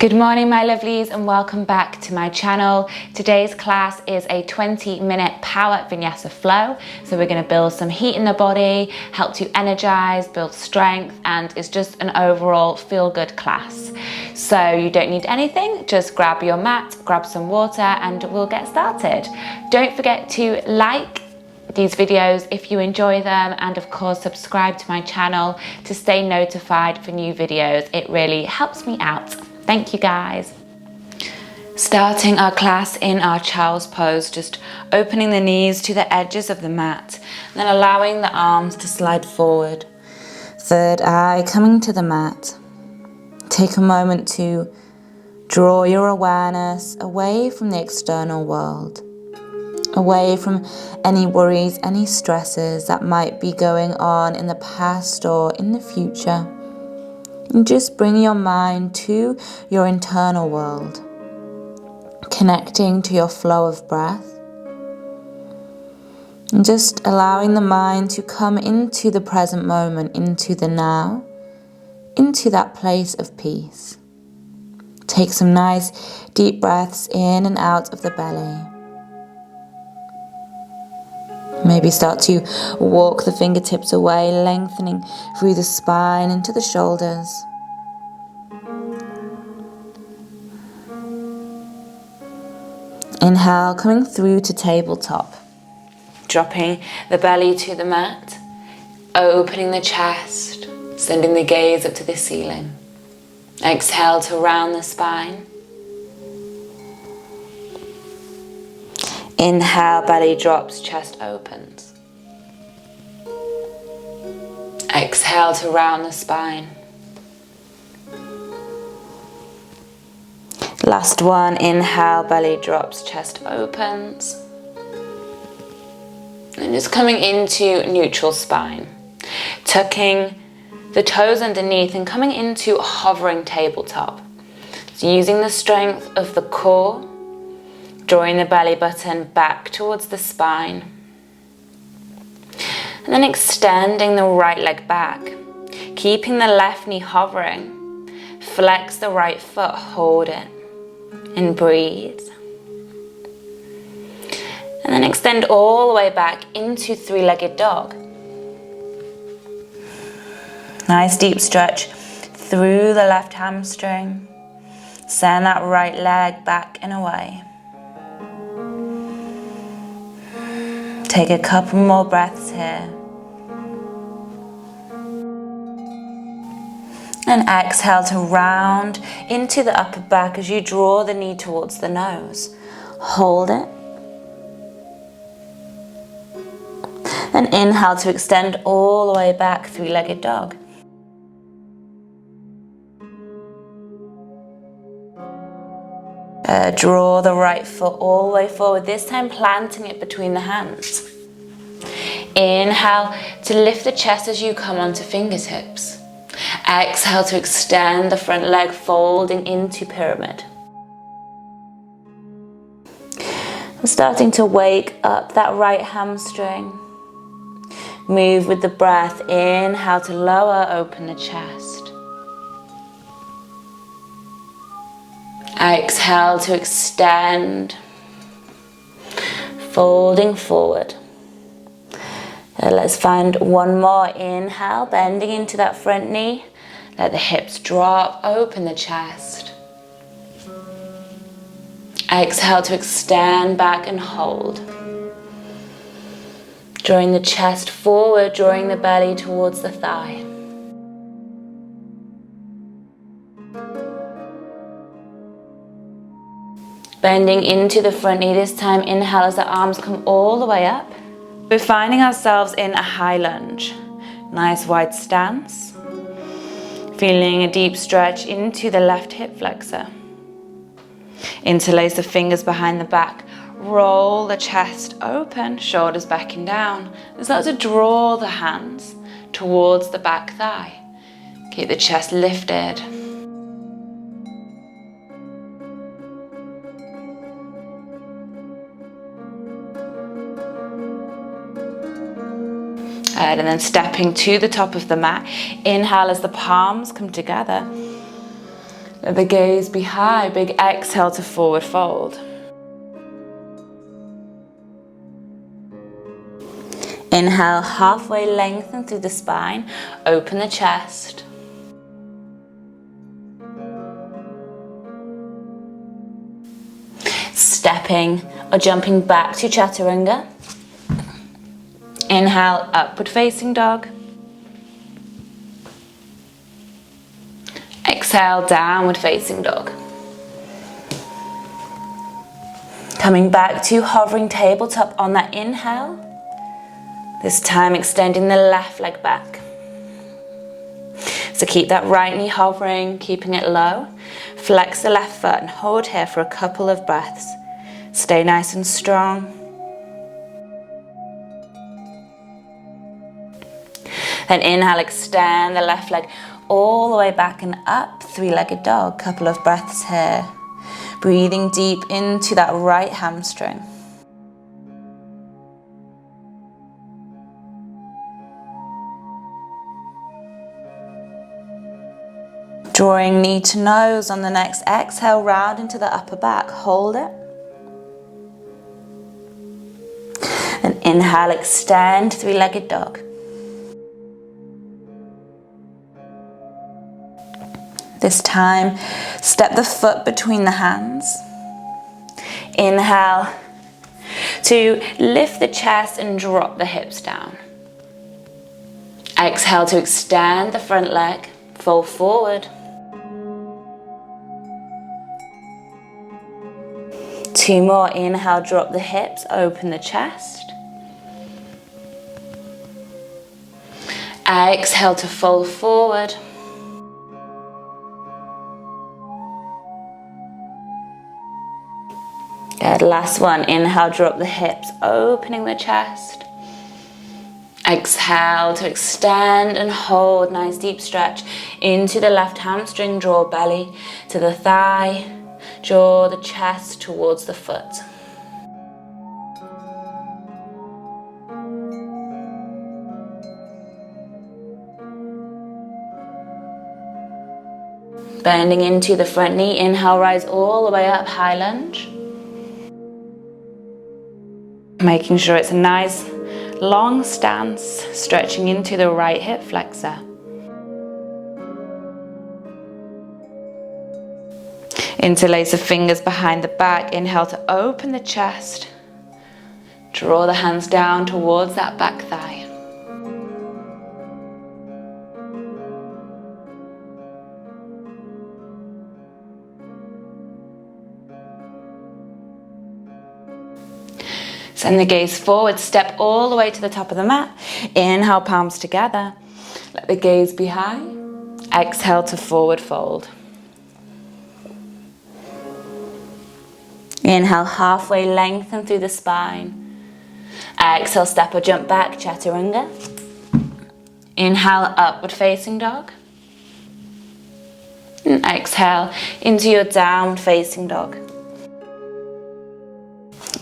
Good morning, my lovelies, and welcome back to my channel. Today's class is a 20-minute power vinyasa flow. So we're going to build some heat in the body, help to energize, build strength, and it's just an overall feel-good class. So you don't need anything, just grab your mat, grab some water, and we'll get started. Don't forget to like these videos if you enjoy them, and of course subscribe to my channel to stay notified for new videos. It really helps me out. Thank you guys. Starting our class in our child's pose, just opening the knees to the edges of the mat, and then allowing the arms to slide forward. Third eye coming to the mat. Take a moment to draw your awareness away from the external world, away from any worries, any stresses that might be going on in the past or in the future. And just bring your mind to your internal world, connecting to your flow of breath, and just allowing the mind to come into the present moment, into the now, into that place of peace. Take some nice deep breaths in and out of the belly. Maybe start to walk the fingertips away, lengthening through the spine into the shoulders. Inhale, coming through to tabletop. Dropping the belly to the mat, opening the chest, sending the gaze up to the ceiling. Exhale to round the spine. Inhale, belly drops, chest opens. Exhale to round the spine. Last one, inhale, belly drops, chest opens. And just coming into neutral spine. Tucking the toes underneath and coming into hovering tabletop. So using the strength of the core, drawing the belly button back towards the spine. And then extending the right leg back, keeping the left knee hovering. Flex the right foot, hold it, and breathe. And then extend all the way back into three-legged dog. Nice deep stretch through the left hamstring. Send that right leg back and away. Take a couple more breaths here. And exhale to round into the upper back as you draw the knee towards the nose. Hold it. And inhale to extend all the way back, three-legged dog. Draw the right foot all the way forward, this time planting it between the hands. Inhale to lift the chest as you come onto fingertips. Exhale to extend the front leg, folding into pyramid. I'm starting to wake up that right hamstring. Move with the breath. Inhale to lower, open the chest. Exhale to extend, folding forward. Let's find one more. Inhale, bending into that front knee. Let the hips drop, open the chest. Exhale to extend back and hold. Drawing the chest forward, drawing the belly towards the thigh. Bending into the front knee, this time inhale as the arms come all the way up. We're finding ourselves in a high lunge. Nice wide stance. Feeling a deep stretch into the left hip flexor. Interlace the fingers behind the back. Roll the chest open, shoulders back and down. And start to draw the hands towards the back thigh. Keep the chest lifted. And then stepping to the top of the mat. Inhale as the palms come together. Let the gaze be high. Big exhale to forward fold. Inhale, halfway lengthen through the spine. Open the chest. Stepping or jumping back to chaturanga. Inhale, upward facing dog. Exhale, downward facing dog. Coming back to hovering tabletop on that inhale. This time extending the left leg back. So keep that right knee hovering, keeping it low. Flex the left foot and hold here for a couple of breaths. Stay nice and strong. Then inhale, extend the left leg all the way back and up, three-legged dog. Couple of breaths here. Breathing deep into that right hamstring. Drawing knee to nose on the next exhale, round into the upper back. Hold it. And inhale, extend, three-legged dog. This time, step the foot between the hands. Inhale to lift the chest and drop the hips down. Exhale to extend the front leg, fold forward. Two more. Inhale, drop the hips, open the chest. Exhale to fold forward. Good, last one. Inhale, drop the hips, opening the chest. Exhale to extend and hold, nice deep stretch into the left hamstring, draw belly to the thigh, draw the chest towards the foot. Bending into the front knee, inhale, rise all the way up, high lunge. Making sure it's a nice long stance, stretching into the right hip flexor. Interlace the fingers behind the back. Inhale to open the chest. Draw the hands down towards that back thigh. Send the gaze forward, step all the way to the top of the mat. Inhale, palms together. Let the gaze be high. Exhale to forward fold. Inhale, halfway lengthen through the spine. Exhale, step or jump back, chaturanga. Inhale, upward facing dog. And exhale into your downward facing dog.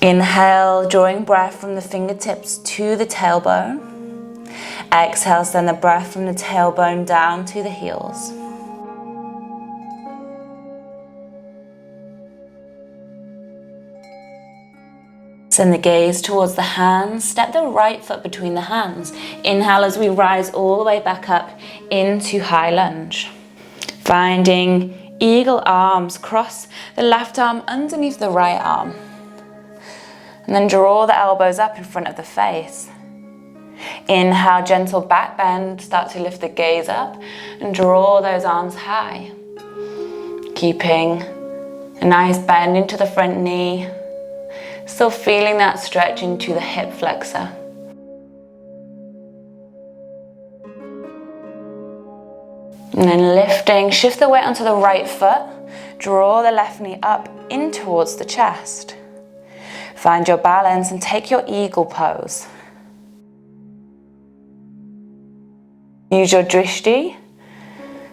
Inhale, drawing breath from the fingertips to the tailbone. Exhale, send the breath from the tailbone down to the heels. Send the gaze towards the hands. Step the right foot between the hands. Inhale as we rise all the way back up into high lunge. Finding eagle arms, cross the left arm underneath the right arm. And then draw the elbows up in front of the face. Inhale, gentle back bend, start to lift the gaze up and draw those arms high. Keeping a nice bend into the front knee. Still feeling that stretch into the hip flexor. And then lifting, shift the weight onto the right foot. Draw the left knee up in towards the chest. Find your balance and take your eagle pose. Use your drishti.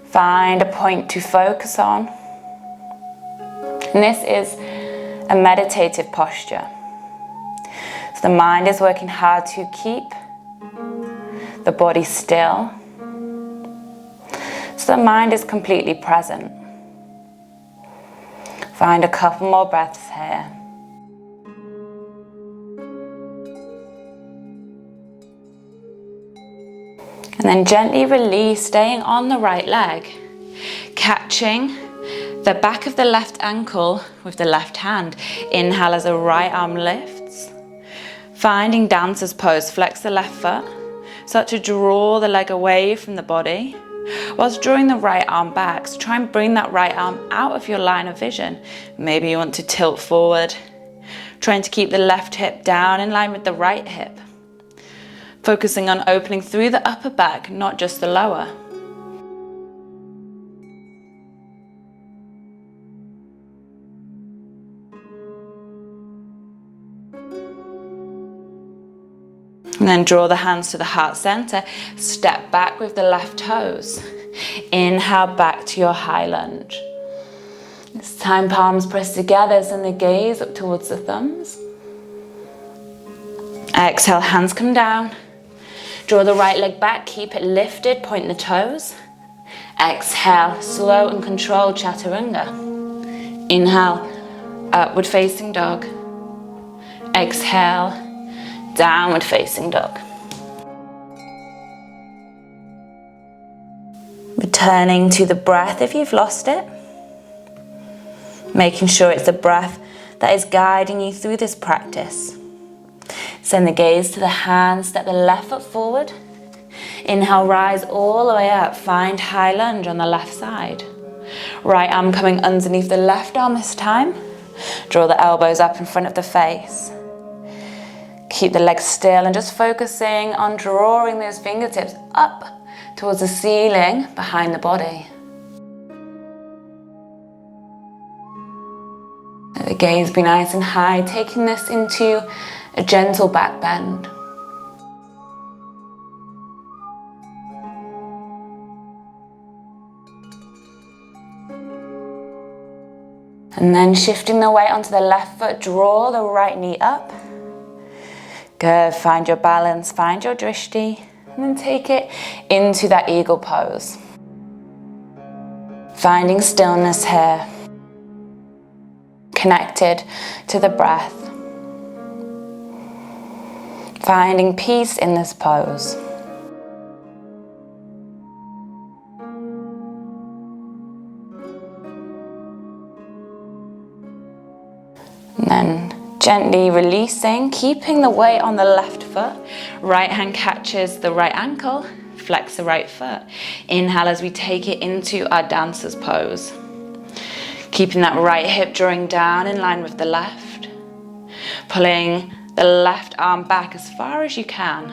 Find a point to focus on. And this is a meditative posture. So the mind is working hard to keep the body still. So the mind is completely present. Find a couple more breaths here. And then gently release, staying on the right leg, catching the back of the left ankle with the left hand. Inhale as the right arm lifts. Finding dancer's pose, flex the left foot. Start to draw the leg away from the body whilst drawing the right arm back. So try and bring that right arm out of your line of vision. Maybe you want to tilt forward, trying to keep the left hip down in line with the right hip. Focusing on opening through the upper back, not just the lower. And then draw the hands to the heart center. Step back with the left toes. Inhale back to your high lunge. This time palms press together, send the gaze up towards the thumbs. Exhale, hands come down. Draw the right leg back, keep it lifted, point the toes. Exhale, slow and controlled chaturanga. Inhale, upward facing dog. Exhale, downward facing dog. Returning to the breath if you've lost it. Making sure it's the breath that is guiding you through this practice. Send the gaze to the hands, step the left foot forward. Inhale, rise all the way up, find high lunge on the left side. Right arm coming underneath the left arm this time. Draw the elbows up in front of the face. Keep the legs still and just focusing on drawing those fingertips up towards the ceiling behind the body. Let the gaze be nice and high, taking this into a gentle back bend. And then shifting the weight onto the left foot, draw the right knee up. Good, find your balance, find your drishti, and then take it into that eagle pose. Finding stillness here, connected to the breath. Finding peace in this pose. And then gently releasing, keeping the weight on the left foot. Right hand catches the right ankle, flex the right foot. Inhale as we take it into our dancer's pose. Keeping that right hip drawing down in line with the left. Pulling the left arm back as far as you can.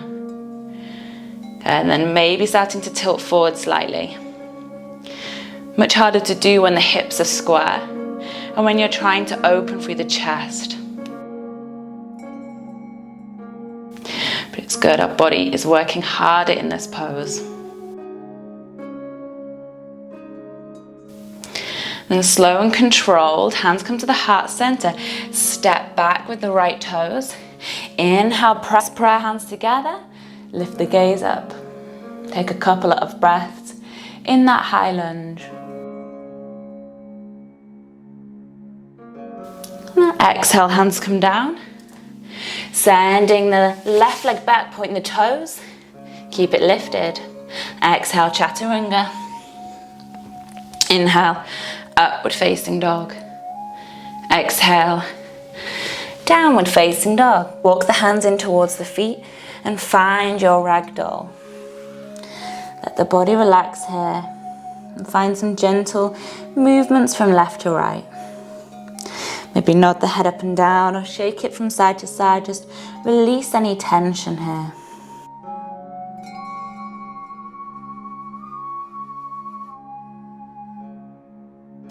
And then maybe starting to tilt forward slightly. Much harder to do when the hips are square and when you're trying to open through the chest. But it's good, our body is working harder in this pose. And slow and controlled, hands come to the heart center. Step back with the right toes. Inhale, press prayer hands together. Lift the gaze up. Take a couple of breaths in that high lunge. Exhale, hands come down. Sending the left leg back, pointing the toes. Keep it lifted. Exhale, chaturanga. Inhale, upward facing dog. Exhale, downward facing dog. Walk the hands in towards the feet and find your ragdoll. Let the body relax here and find some gentle movements from left to right. Maybe nod the head up and down or shake it from side to side. Just release any tension here.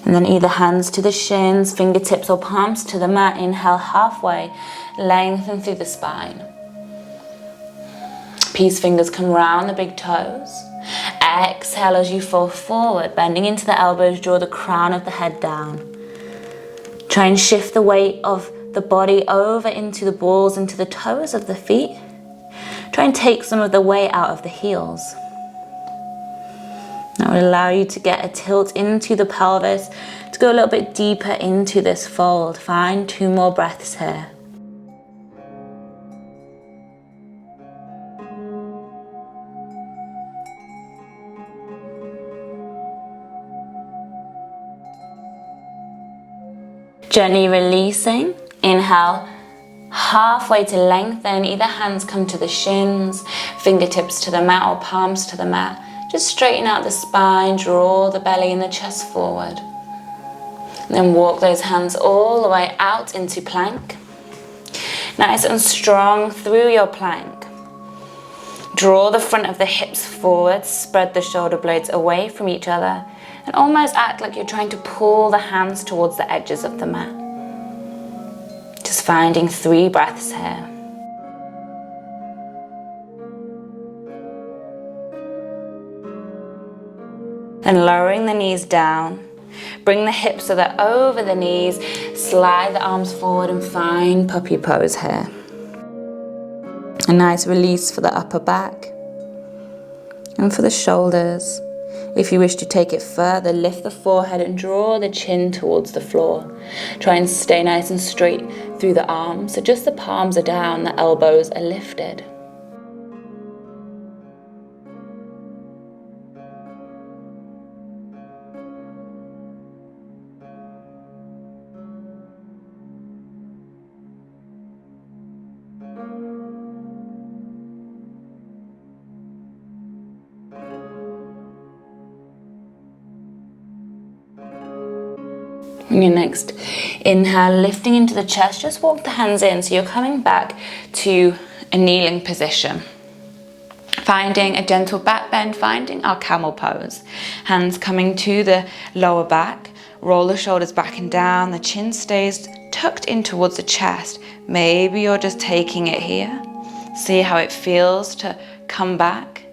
And then either hands to the shins, fingertips or palms to the mat. Inhale halfway, lengthen through the spine. Peace fingers come round the big toes. Exhale as you fall forward, bending into the elbows, draw the crown of the head down. Try and shift the weight of the body over into the balls, into the toes of the feet. Try and take some of the weight out of the heels. Now That will allow you to get a tilt into the pelvis, to go a little bit deeper into this fold. Find 2 more breaths here. Gently releasing. Inhale, halfway to lengthen. Either hands come to the shins, fingertips to the mat or palms to the mat. Just straighten out the spine, draw the belly and the chest forward. And then walk those hands all the way out into plank. Nice and strong through your plank. Draw the front of the hips forward, spread the shoulder blades away from each other, and almost act like you're trying to pull the hands towards the edges of the mat. Just finding 3 breaths here. And lowering the knees down. Bring the hips so they're over the knees. Slide the arms forward and find puppy pose here. A nice release for the upper back. And for the shoulders. If you wish to take it further, lift the forehead and draw the chin towards the floor. Try and stay nice and straight through the arms. So just the palms are down, the elbows are lifted. On your next inhale, lifting into the chest, just walk the hands in. So you're coming back to a kneeling position. Finding a gentle back bend, finding our camel pose. Hands coming to the lower back. Roll the shoulders back and down. The chin stays tucked in towards the chest. Maybe you're just taking it here. See how it feels to come back.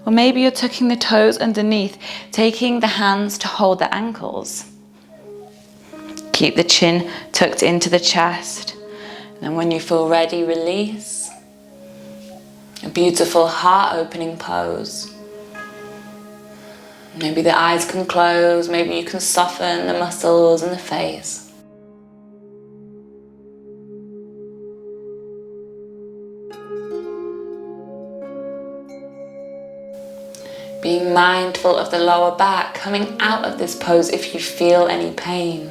Or maybe you're tucking the toes underneath, taking the hands to hold the ankles. Keep the chin tucked into the chest. And then when you feel ready, release. A beautiful heart-opening pose. Maybe the eyes can close, maybe you can soften the muscles in the face. Being mindful of the lower back, coming out of this pose if you feel any pain.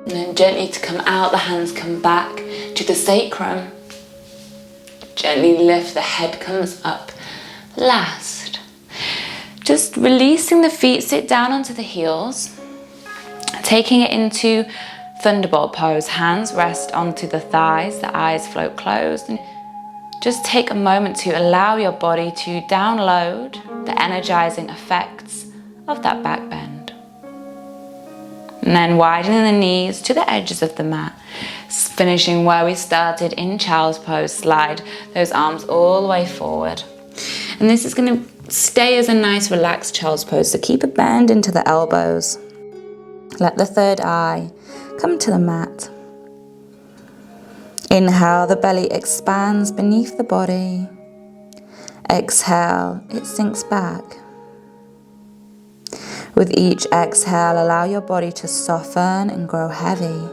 And then gently to come out, the hands come back to the sacrum. Gently lift, the head comes up. Last. Just releasing the feet, sit down onto the heels. Taking it into thunderbolt pose. Hands rest onto the thighs, the eyes float closed. And just take a moment to allow your body to download the energizing effects of that back bend. And then widening the knees to the edges of the mat. Finishing where we started in child's pose. Slide those arms all the way forward. And this is going to stay as a nice relaxed child's pose. So keep a bend into the elbows. Let the third eye come to the mat. Inhale, the belly expands beneath the body. Exhale, it sinks back. With each exhale, allow your body to soften and grow heavy.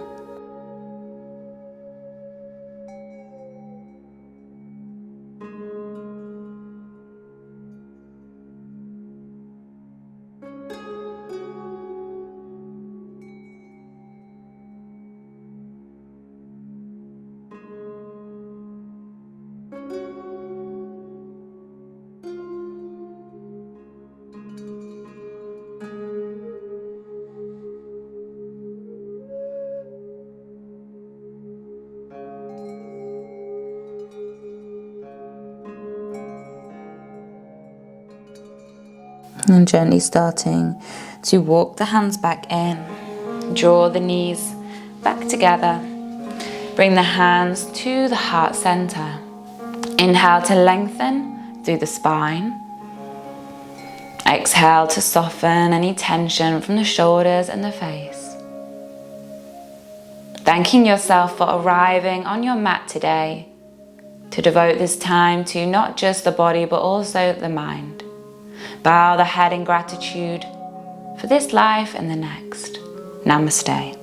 And gently starting to walk the hands back in. Draw the knees back together. Bring the hands to the heart center. Inhale to lengthen through the spine. Exhale to soften any tension from the shoulders and the face. Thanking yourself for arriving on your mat today. to devote this time to not just the body but also the mind. Bow the head in gratitude for this life and the next. Namaste.